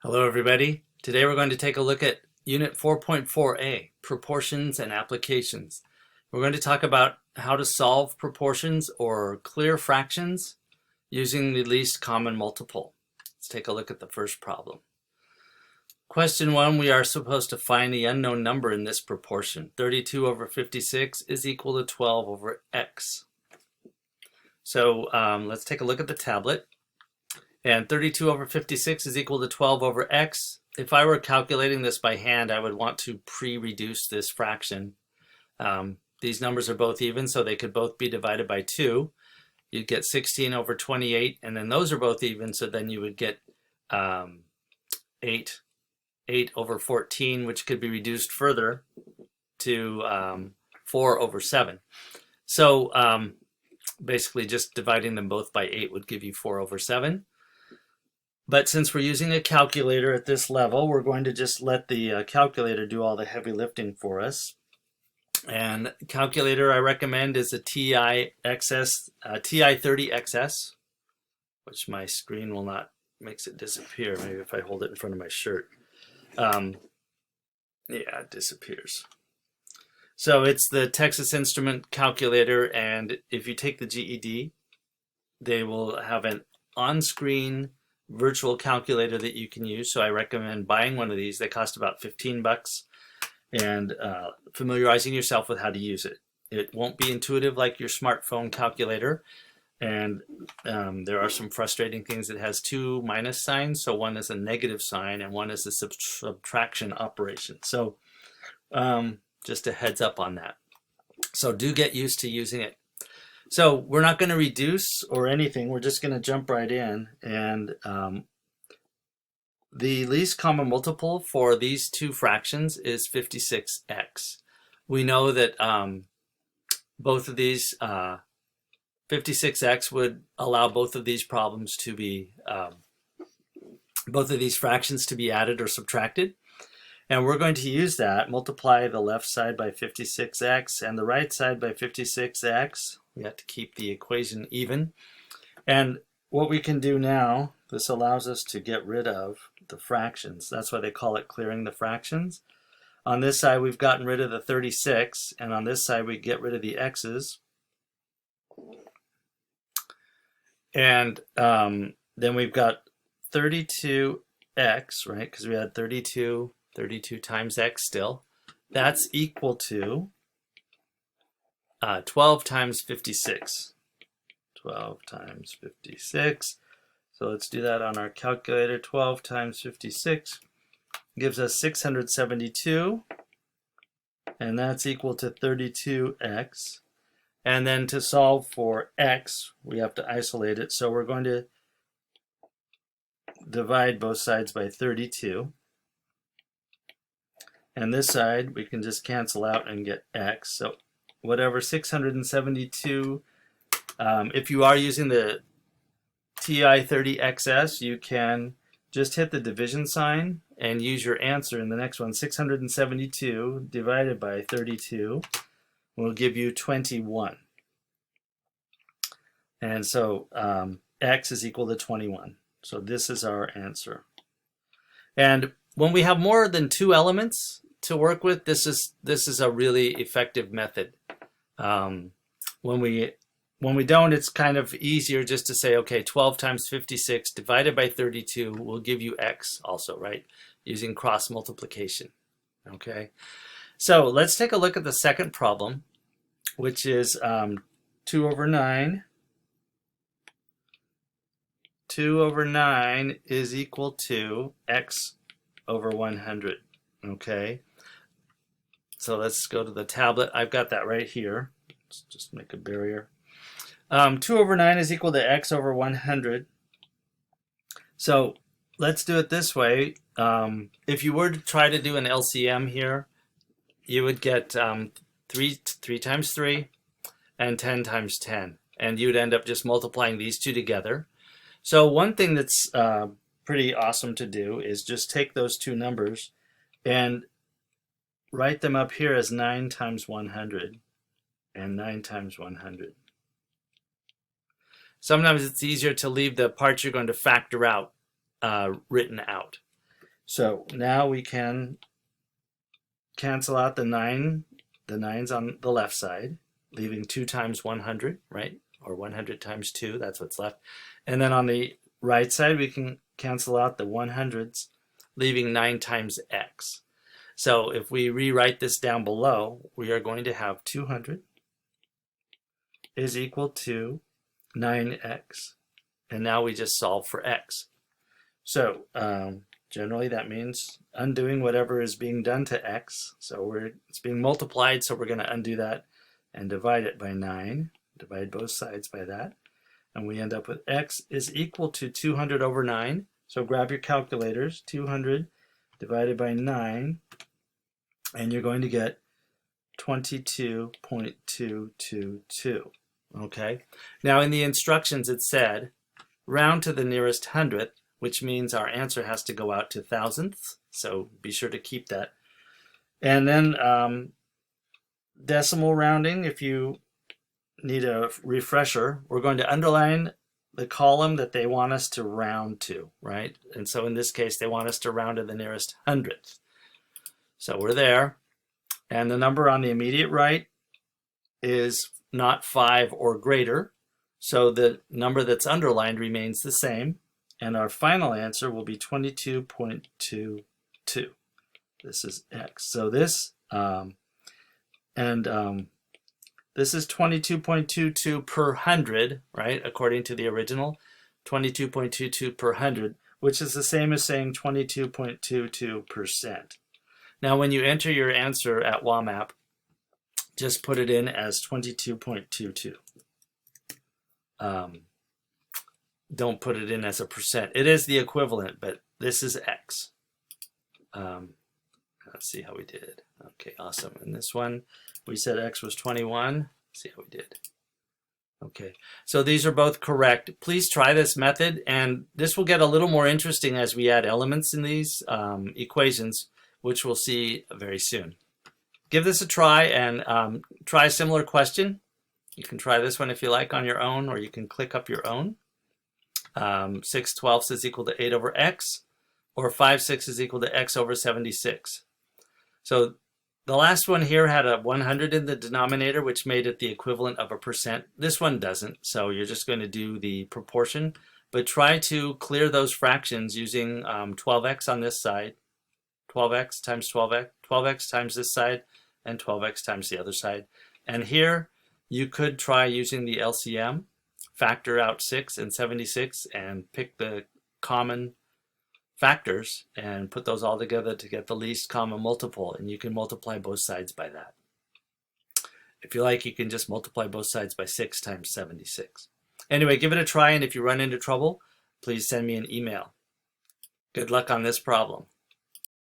Hello everybody. Today we're going to take a look at Unit 4.4a, Proportions and Applications. We're going to talk about how to solve proportions or clear fractions using the least common multiple. Let's take a look at the first problem. Question 1, we are supposed to find the unknown number in this proportion. 32 over 56 is equal to 12 over x. So let's take a look at the tablet. And 32 over 56 is equal to 12 over x. If I were calculating this by hand, I would want to pre-reduce this fraction. These numbers are both even, so they could both be divided by 2. You'd get 16 over 28, and then those are both even, so then you would get 8 over 14, which could be reduced further to 4 over 7. So basically just dividing them both by 8 would give you 4 over 7. But since we're using a calculator at this level, we're going to just let the calculator do all the heavy lifting for us. And calculator I recommend is a TI-30XS, which my screen will not, makes it disappear. Maybe if I hold it in front of my shirt. Yeah, it disappears. So it's the Texas Instrument calculator, and if you take the GED, they will have an on-screen virtual calculator that you can use. So I recommend buying one of these. They cost about 15 bucks, and familiarizing yourself with how to use it. It won't be intuitive like your smartphone calculator, and there are some frustrating things. It has 2 minus signs, so one is a negative sign and one is a subtraction operation. So just a heads up on that. So do get used to using it. So we're not going to reduce or anything. We're just going to jump right in. And the least common multiple for these two fractions is 56x. We know that both of these, 56x would allow both of these problems to be, both of these fractions to be added or subtracted. And we're going to use that, multiply the left side by 56x and the right side by 56x. We have to keep the equation even. And what we can do now, this allows us to get rid of the fractions. That's why they call it clearing the fractions. On this side, we've gotten rid of the 36, and on this side, we get rid of the x's. And then we've got 32x, right? Because we had 32 times x still. That's equal to 12 times 56. 12 times 56. So let's do that on our calculator. 12 times 56 gives us 672. And that's equal to 32x. And then to solve for x, we have to isolate it. So we're going to divide both sides by 32. And this side, we can just cancel out and get x. So whatever, 672. If you are using the TI-30XS, you can just hit the division sign and use your answer in the next one. 672 divided by 32 will give you 21. And so x is equal to 21. So this is our answer. And when we have more than 2 elements to work with, this is a really effective method. When we don't, it's kind of easier just to say, okay, 12 times 56 divided by 32 will give you x also, right? Using cross multiplication. Okay, so let's take a look at the second problem, which is 2 over 9. 2 over 9 is equal to x over 100. Okay, so let's go to the tablet. I've got that right here. Let's just make a barrier. 2 over 9 is equal to x over 100. So let's do it this way. If you were to try to do an LCM here, you would get 3 times 3 and 10 times 10. And you'd end up just multiplying these two together. So one thing that's pretty awesome to do is just take those two numbers and write them up here as 9 times 100 and 9 times 100. Sometimes it's easier to leave the parts you're going to factor out written out. So now we can cancel out the 9's on the left side, leaving 2 times 100, right? Or 100 times 2, that's what's left. And then on the right side, we can cancel out the 100s, leaving 9 times x. So if we rewrite this down below, we are going to have 200 is equal to 9x. And now we just solve for x. So generally that means undoing whatever is being done to x. So it's being multiplied, so we're going to undo that and divide it by 9. Divide both sides by that. And we end up with x is equal to 200 over 9. So grab your calculators, 200 divided by 9, and you're going to get 22.222. Okay? Now in the instructions it said, round to the nearest hundredth, which means our answer has to go out to thousandths, so be sure to keep that. And then decimal rounding, if you need a refresher, we're going to underline the column that they want us to round to, right? And so in this case, they want us to round to the nearest hundredth. So we're there. And the number on the immediate right is not 5 or greater. So the number that's underlined remains the same. And our final answer will be 22.22. This is x. So this, this is 22.22 per 100, right? According to the original, 22.22 per 100, which is the same as saying 22.22%. Now, when you enter your answer at WAMAP, just put it in as 22.22. Don't put it in as a percent. It is the equivalent, but this is x. Let's see how we did. Okay, awesome. And this one, we said x was 21. Let's see how we did. Okay, so these are both correct. Please try this method, and this will get a little more interesting as we add elements in these equations, which we'll see very soon. Give this a try and try a similar question. You can try this one if you like on your own, or you can click up your own. 6/12 is equal to 8 over x, or 5/6 is equal to x over 76. So the last one here had a 100 in the denominator, which made it the equivalent of a percent. This one doesn't, so you're just going to do the proportion. But try to clear those fractions using 12x on this side, 12x times 12x, 12x times this side, and 12x times the other side. And here you could try using the LCM, factor out 6 and 76, and pick the common factors and put those all together to get the least common multiple, and you can multiply both sides by that. If you like, you can just multiply both sides by 6 times 76. Anyway, give it a try, and if you run into trouble, please send me an email. Good luck on this problem.